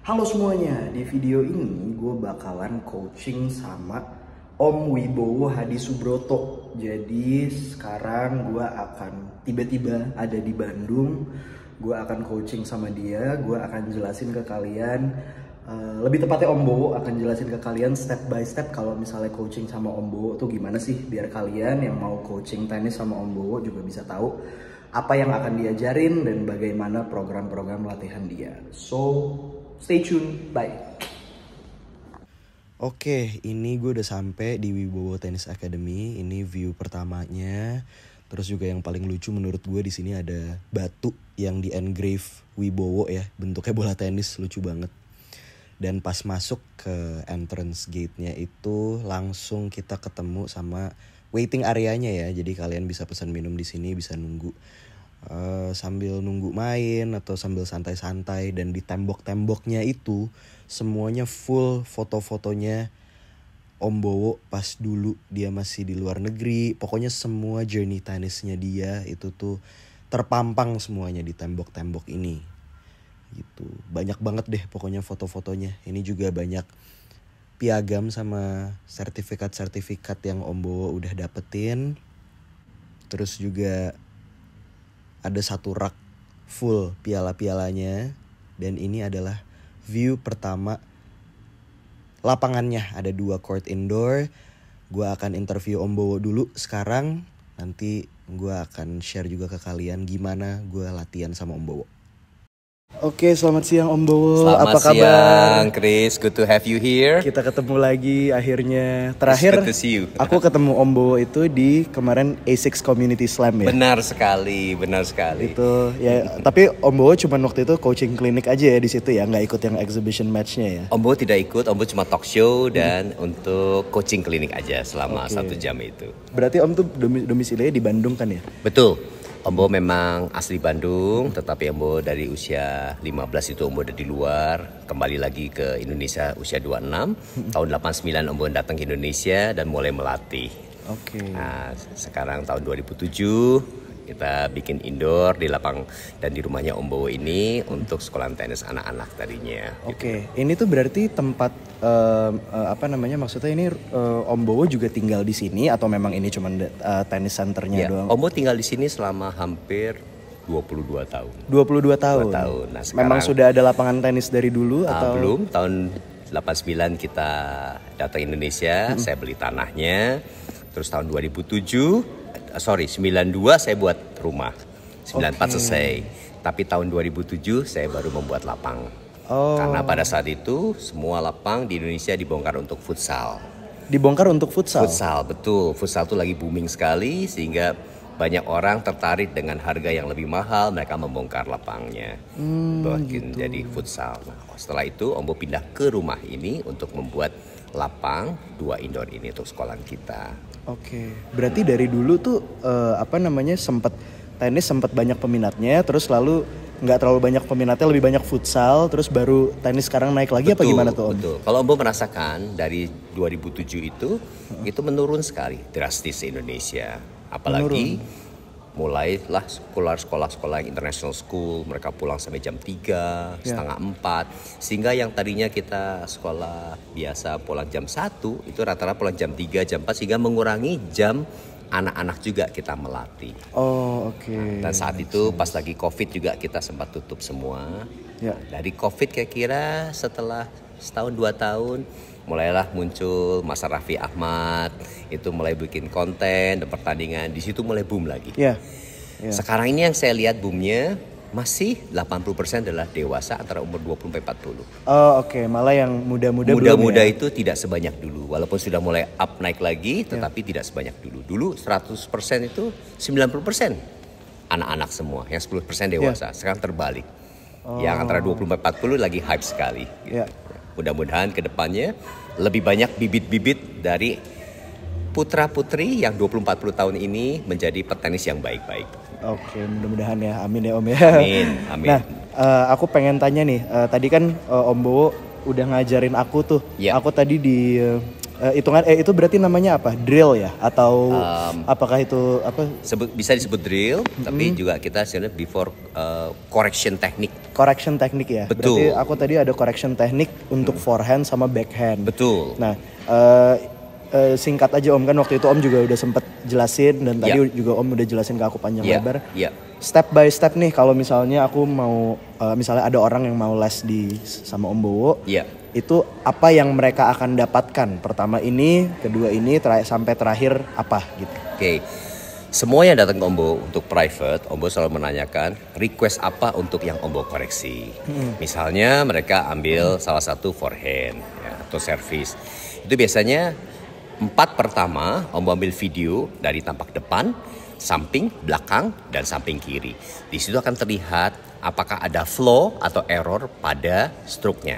Halo semuanya, di video ini gue bakalan coaching sama Om Wibowo Hadi Subroto. Jadi sekarang gue akan tiba-tiba ada di Bandung. Gue akan coaching sama dia, gue akan jelasin ke kalian, lebih tepatnya Om Bowo akan jelasin ke kalian step by step kalau misalnya coaching sama Om Bowo tuh gimana sih, biar kalian yang mau coaching tenis sama Om Bowo juga bisa tahu apa yang akan diajarin dan bagaimana program-program latihan dia. So, stay tune, bye. Oke, ini gue udah sampai di Wibowo Tennis Academy. Ini view pertamanya. Terus juga yang paling lucu menurut gue di sini ada batu yang di engrave Wibowo ya, bentuknya bola tenis, lucu banget. Dan pas masuk ke entrance gate-nya itu langsung kita ketemu sama waiting area-nya ya. Jadi kalian bisa pesan minum di sini, bisa nunggu sambil nunggu main atau sambil santai-santai. Dan di tembok-temboknya itu semuanya full foto-fotonya Om Bowo pas dulu dia masih di luar negeri. Pokoknya semua journey tenisnya dia itu tuh terpampang semuanya di tembok-tembok ini gitu. Banyak banget deh pokoknya foto-fotonya. Ini juga banyak piagam sama sertifikat-sertifikat yang Om Bowo udah dapetin. Terus juga ada satu rak full piala-pialanya. Dan ini adalah view pertama lapangannya. Ada 2 court indoor. Gue akan interview Om Bowo dulu sekarang. Nanti gue akan share juga ke kalian gimana gue latihan sama Om Bowo. Oke, selamat siang Om Bowo. Selamat apa kabar? siang, Chris. Good to have you here. Kita ketemu lagi akhirnya. Terakhir It's good to see you. aku ketemu Om Bowo itu di kemarin A6 Community Slam ya. Benar sekali, benar sekali. Itu ya, tapi Om Bowo cuma waktu itu coaching klinik aja ya di situ ya, nggak ikut yang exhibition matchnya ya. Om Bo tidak ikut, Om Bo cuma talk show dan untuk coaching klinik aja selama 1 jam itu. Berarti Om tuh domisilinya di Bandung kan ya? Betul. Om Bo memang asli Bandung, tetapi Om Bo dari usia 15 itu Om Bo udah di luar, kembali lagi ke Indonesia usia 26. Tahun 89 Om Bo datang ke Indonesia dan mulai melatih. Oke. Nah, sekarang tahun 2007 kita bikin indoor di lapang dan di rumahnya Om Bowo ini untuk sekolah tenis anak-anak tadinya. Oke, ini tuh berarti tempat apa namanya, maksudnya ini Om Bowo juga tinggal di sini atau memang ini cuma tenis centernya Ya, doang? Om Bowo tinggal di sini selama hampir 22 tahun. 22 tahun. 2 tahun. Nah, Memang sudah ada lapangan tenis dari dulu atau? Belum, tahun 89 kita datang Indonesia, saya beli tanahnya. Terus tahun 92 saya buat rumah. 94 selesai. Tapi tahun 2007 saya baru membuat lapang. Karena pada saat itu semua lapang di Indonesia dibongkar untuk futsal. Dibongkar untuk futsal? Futsal, betul. Futsal itu lagi booming sekali sehingga banyak orang tertarik dengan harga yang lebih mahal, mereka membongkar lapangnya. Bikin jadi futsal. Nah, setelah itu Om Bo pindah ke rumah ini untuk membuat lapang 2 indoor ini untuk sekolah kita. Oke, berarti dari dulu tuh apa namanya, tenis sempat banyak peminatnya, terus lalu nggak terlalu banyak peminatnya, lebih banyak futsal, terus baru tenis sekarang naik lagi. Betul, apa gimana tuh Om? Betul. Kalau Om Bo merasakan dari 2007 itu menurun sekali drastis di Indonesia. Apalagi mulailah sekolah-sekolah international school, mereka pulang sampai jam 3, setengah 4. Sehingga yang tadinya kita sekolah biasa pulang jam 1, itu rata-rata pulang jam 3, jam 4, sehingga mengurangi jam anak-anak juga kita melatih. Dan saat itu pas lagi COVID juga kita sempat tutup semua. Dari COVID kira-kira setelah setahun 2 tahun, mulailah muncul Mas Raffi Ahmad, itu mulai bikin konten dan pertandingan, di situ mulai boom lagi. Sekarang ini yang saya lihat boomnya masih 80% adalah dewasa antara umur 20-40. Malah yang muda-muda Muda-muda itu tidak sebanyak dulu, walaupun sudah mulai up naik lagi, tetapi tidak sebanyak dulu. Dulu 100% itu 90% anak-anak semua, yang 10% dewasa. Sekarang terbalik. Yang antara 20-40 lagi hype sekali. Gitu. Mudah-mudahan ke depannya lebih banyak bibit-bibit dari putra-putri yang 20-40 tahun ini menjadi petenis yang baik-baik. Oke, mudah-mudahan ya. Amin ya Om ya. Amin. Nah, aku pengen tanya nih, tadi kan Om Bowo udah ngajarin aku tuh. Aku tadi di Itu berarti namanya apa? Drill ya? Atau apakah itu apa? Bisa disebut drill, tapi juga kita sebenarnya before correction teknik. Correction teknik ya? Betul. Berarti aku tadi ada correction teknik untuk forehand sama backhand. Betul. Nah, singkat aja Om, kan waktu itu Om juga udah sempet jelasin dan tadi juga Om udah jelasin ke aku panjang lebar. Step by step nih, kalau misalnya aku mau misalnya ada orang yang mau les sama Om Bowo, itu apa yang mereka akan dapatkan? Pertama ini, kedua ini, sampai terakhir apa gitu? Oke. Semua yang datang ke Om Bowo untuk private, Om Bowo selalu menanyakan request apa untuk yang Om Bowo koreksi. Misalnya mereka ambil salah satu forehand atau service. Itu biasanya 4 pertama Om Bowo ambil video dari tampak depan, samping, belakang, dan samping kiri. Di situ akan terlihat apakah ada flow atau error pada stroke-nya.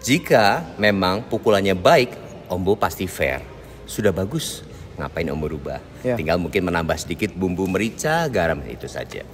Jika memang pukulannya baik, Om Bowo pasti fair. Sudah bagus, ngapain Om Bowo rubah? Tinggal mungkin menambah sedikit bumbu merica, garam, itu saja.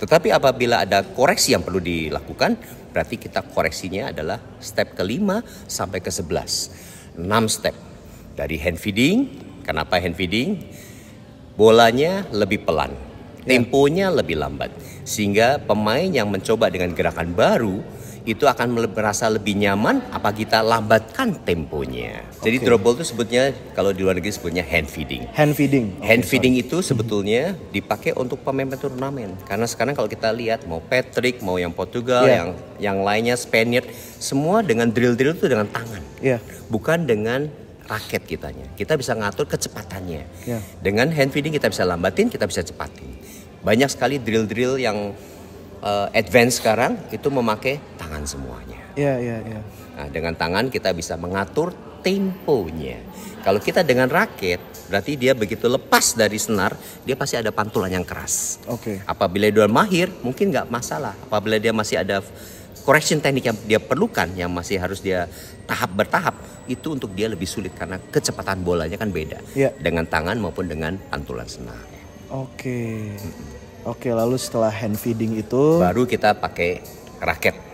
Tetapi apabila ada koreksi yang perlu dilakukan, berarti kita koreksinya adalah step ke-5 sampai ke-11. 6 step. Dari hand feeding, kenapa hand feeding? Bolanya lebih pelan, temponya lebih lambat. Sehingga pemain yang mencoba dengan gerakan baru, itu akan merasa lebih nyaman apa kita lambatkan temponya. Jadi drop ball itu sebutnya, kalau di luar negeri sebutnya hand feeding. Hand feeding. Hand feeding itu sebetulnya dipakai untuk pemain turnamen. Karena sekarang kalau kita lihat mau Patrick, mau yang Portugal, yang lainnya Spaniard, semua dengan drill-drill itu dengan tangan. Bukan dengan raket kitanya. Kita bisa ngatur kecepatannya. Dengan hand feeding kita bisa lambatin, kita bisa cepatin. Banyak sekali drill-drill yang advance sekarang itu memakai tangan semuanya. Nah, dengan tangan kita bisa mengatur temponya. Kalau kita dengan raket, berarti dia begitu lepas dari senar, dia pasti ada pantulan yang keras. Apabila dia mahir, mungkin nggak masalah. Apabila dia masih ada correction teknik yang dia perlukan, yang masih harus dia bertahap, itu untuk dia lebih sulit karena kecepatan bolanya kan beda dengan tangan maupun dengan pantulan senar. Oke, lalu setelah hand feeding itu baru kita pakai raket.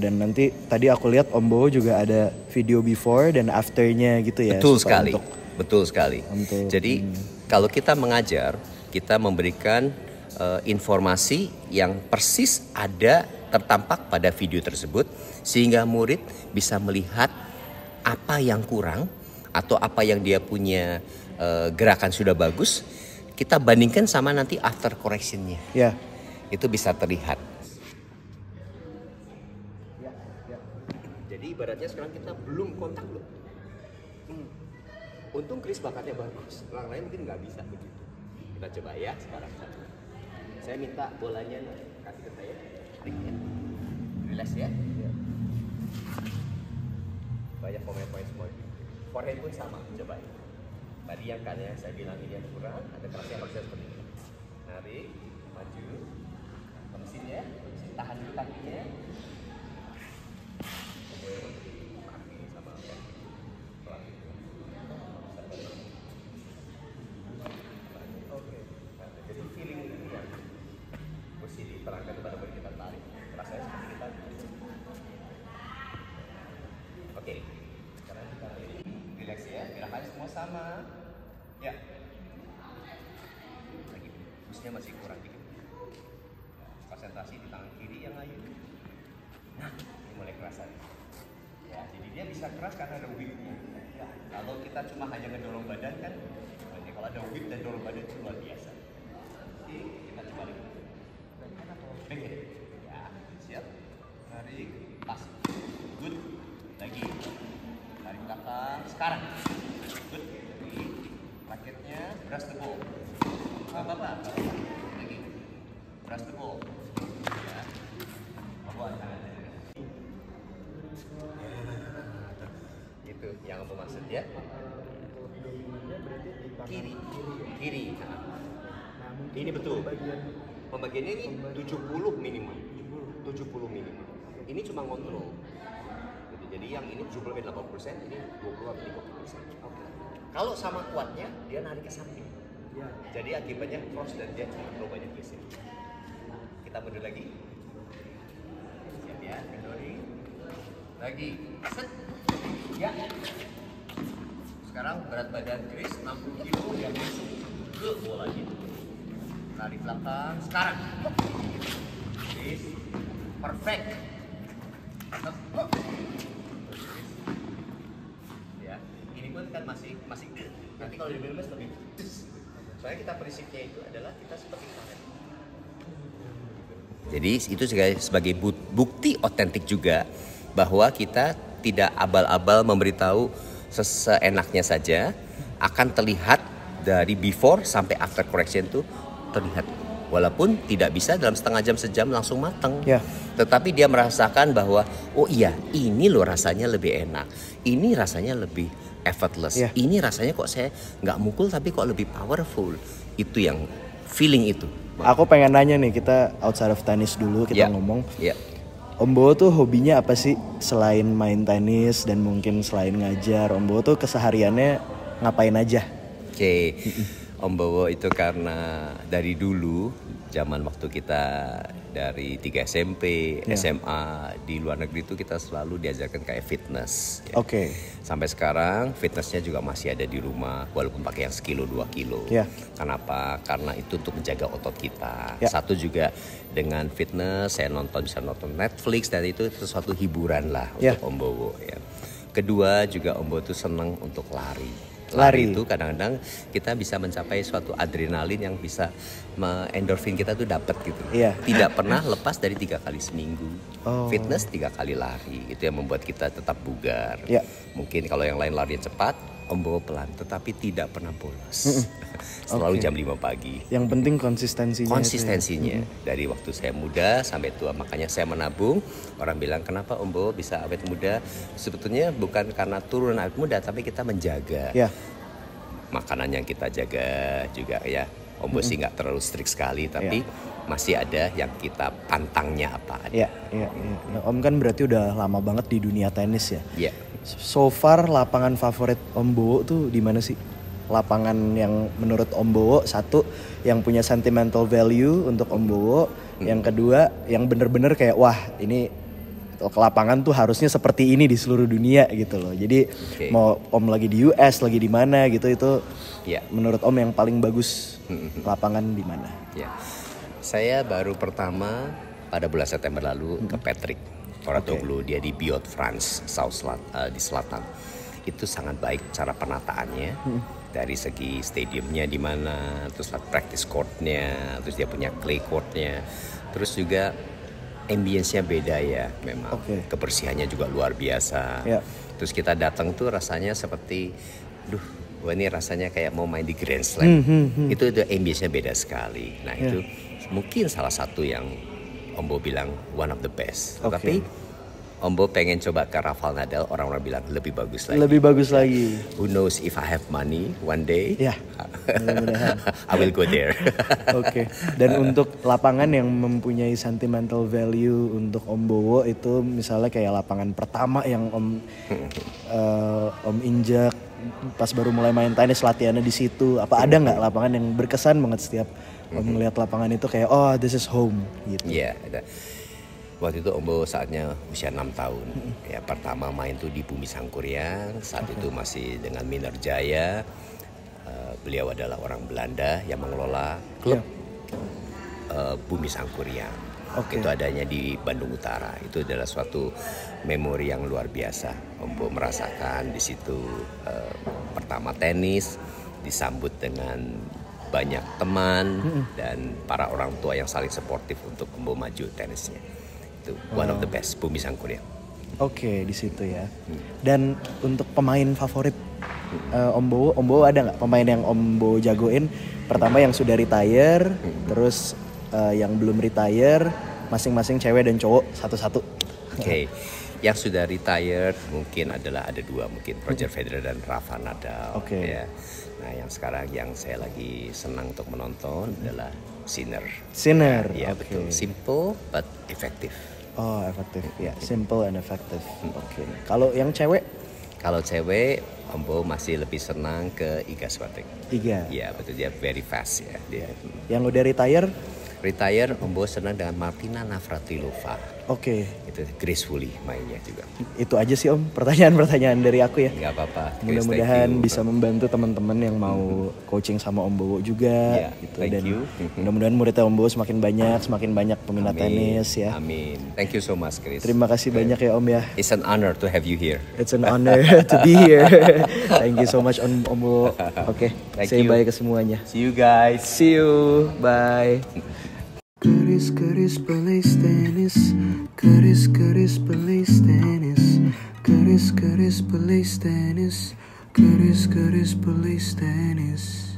Dan nanti tadi aku lihat Om Bowo juga ada video before dan afternya gitu ya. Betul sekali. Jadi kalau kita mengajar, kita memberikan informasi yang persis ada tertampak pada video tersebut, sehingga murid bisa melihat apa yang kurang atau apa yang dia punya gerakan sudah bagus, kita bandingkan sama nanti after correctionnya. Itu bisa terlihat. Jadi ibaratnya sekarang kita belum kontak loh. Untung Chris bakatnya bagus, orang lain mungkin nggak bisa begitu. Kita coba ya sekarang. Saya minta bolanya kasih ke saya. Relax ya. Banyak poin-poin semua. Forehand pun sama, coba. Tadi yang kan ya saya bilang ini yang kurang, ada kelasnya harusnya seperti ini. Narik, maju, kondisi kakinya ya. Jadi feeling ini yang mesti diterangkan kepada badan kita, tarik. Rasanya seperti kita. Oke. Sekarang kita relax ya. Gerakan semua sama. Ya. Lagi pusnya masih kurang dikit. Konsentrasi di tangan kiri yang layu. Nah, ini mulai kerasa. Ya, jadi dia bisa keras karena ada whip-nya. Ya, kalau kita cuma hanya ngedorong badan kan, kalau ada whip dan dorong badan itu luar biasa. Oke, kita coba lagi. Oke, ya, siap. Tarik, pas. Good. Lagi. Tarik belakang. Sekarang. Good. Lagi. Raketnya, brush the ball. Apa-apa. Lagi. Brush the ball. Ya. Buat tangannya. Itu yang aku maksud ya. Kiri. Ini betul. Pembagiannya ini 70 minimal. 70 minimal. Ini cuma ngontrol. Jadi yang ini 70-80%, ini 20-30%. Oke. Kalau sama kuatnya, dia narik ke samping. Jadi akibatnya cross dan dia terlalu banyak geser. Kita mundur lagi. Siap ya, kendori. Lagi. Set. Ya. Sekarang berat badan Chris 60 kilo, dia masuk ke bolanya. Tarik belakang. Sekarang. Chris. Perfect. Ya, ini pun kan masih nanti kalau di Wilmes lebih soalnya kita prinsipnya itu adalah kita seperti karet. Jadi itu sebagai bukti otentik juga bahwa kita tidak abal-abal memberitahu seenaknya saja, akan terlihat dari before sampai after correction itu terlihat. Walaupun tidak bisa dalam setengah jam sejam langsung matang, tetapi dia merasakan bahwa oh iya ini loh rasanya lebih enak, ini rasanya lebih effortless, ini rasanya kok saya nggak mukul tapi kok lebih powerful. Itu yang feeling itu. Aku pengen nanya nih, kita outside of tenis dulu kita ngomong. Om Bowo tuh hobinya apa sih selain main tenis dan mungkin selain ngajar? Om Bowo tuh kesehariannya ngapain aja? Oke. Om Bowo itu karena dari dulu zaman waktu kita dari 3 SMP, SMA di luar negeri itu kita selalu diajarkan kayak fitness. Oke. Sampai sekarang fitnessnya juga masih ada di rumah walaupun pakai yang sekilo 2 kilo. Kenapa? Karena itu untuk menjaga otot kita. Satu juga dengan fitness saya bisa nonton Netflix dan itu sesuatu hiburan lah untuk Om Bowo ya. Kedua juga Om Bowo itu senang untuk lari itu kadang-kadang kita bisa mencapai suatu adrenalin yang bisa endorfin kita tuh dapat gitu. Tidak pernah lepas dari 3 kali seminggu. Fitness 3 kali lari, itu yang membuat kita tetap bugar. Mungkin kalau yang lain lari cepat, Om Bowo pelan, tetapi tidak pernah bolos. Selalu jam 5 pagi. Yang penting konsistensinya. Dari waktu saya muda sampai tua, makanya saya menabung. Orang bilang kenapa Om Bowo bisa awet muda? Sebetulnya bukan karena turun awet muda, tapi kita menjaga. Makanan yang kita jaga juga ya. Om Bowo sih nggak terlalu strict sekali, tapi masih ada yang kita pantangnya apa ada. Om kan berarti udah lama banget di dunia tenis ya. So far lapangan favorit Om Bowo tuh di mana sih? Lapangan yang menurut Om Bowo, satu yang punya sentimental value untuk Om Bowo, yang kedua yang bener-bener kayak wah ini lapangan tuh harusnya seperti ini di seluruh dunia gitu loh. Jadi mau Om lagi di US, lagi di mana gitu, itu menurut Om yang paling bagus lapangan di mana? Saya baru pertama pada bulan September lalu ke Patrick Mouratoglou, dia di Biot, France, di selatan. Itu sangat baik cara penataannya. Dari segi stadiumnya di mana, terus practice courtnya, terus dia punya clay courtnya, terus juga ambience-nya beda ya memang. Kebersihannya juga luar biasa. Terus kita datang tuh rasanya seperti, wah ini rasanya kayak mau main di Grand Slam. Itu ambience-nya beda sekali. Nah itu mungkin salah satu yang Om Bowo bilang one of the best. Tapi Om Bo pengen coba ke Rafael Nadal, orang-orang bilang lebih bagus lagi. Lebih bagus lagi. Who knows if I have money one day? Ya, mudah-mudahan. I will go there. Oke. Dan untuk lapangan yang mempunyai sentimental value untuk Om Bowo itu misalnya kayak lapangan pertama yang Om injak pas baru mulai main tenis, latihannya di situ. Apa ada nggak lapangan yang berkesan banget setiap Om ngeliat lapangan itu kayak oh this is home gitu? Iya, ada. Waktu itu Om Bo saatnya usia 6 tahun. Ya, pertama main tuh di Bumi Sangkuriang. Saat itu masih dengan Minerjaya. Beliau adalah orang Belanda yang mengelola klub Bumi Sangkuriang. Itu adanya di Bandung Utara. Itu adalah suatu memori yang luar biasa. Om Bo merasakan di situ pertama tenis, disambut dengan banyak teman dan para orang tua yang saling suportif untuk Om Bo maju tenisnya. Itu one of the best, Bumi Sangkuriang. Oke, di situ ya. Dan untuk pemain favorit Om Bowo ada nggak pemain yang Om Bowo jagoin? Pertama yang sudah retire, terus yang belum retire, masing-masing cewek dan cowok satu-satu. Oke. Yang sudah retired mungkin ada dua, mungkin Roger Federer dan Rafa Nadal. Ya. Nah, yang sekarang yang saya lagi senang untuk menonton adalah Sinner. Ya, betul. Simple but effective. Oh, efektif. Ya, simple and effective. Oke. Kalau yang cewek? Kalau cewek, Om Bo masih lebih senang ke Iga Swiatek. Iga. Ya, betul, dia very fast ya. Dia. Yang udah retire? Retire, Om Bo senang dengan Martina Navratilova. Oke. Itu gracefully mainnya juga. Itu aja sih Om, pertanyaan-pertanyaan dari aku ya. Nggak apa-apa. Mudah-mudahan bisa membantu teman-teman yang mau coaching sama Om Bowo juga. Gitu. Dan mudah-mudahan muridnya Om Bowo semakin banyak peminat tenis ya. Amin. Thank you so much, Chris. Terima kasih banyak ya Om ya. It's an honor to have you here. It's an honor to be here. Thank you so much Om Bowo. Oke, say bye ke semuanya. See you guys. See you. Bye. Keris pelis tenis, keris pelis tenis, keris pelis tenis, keris pelis tenis.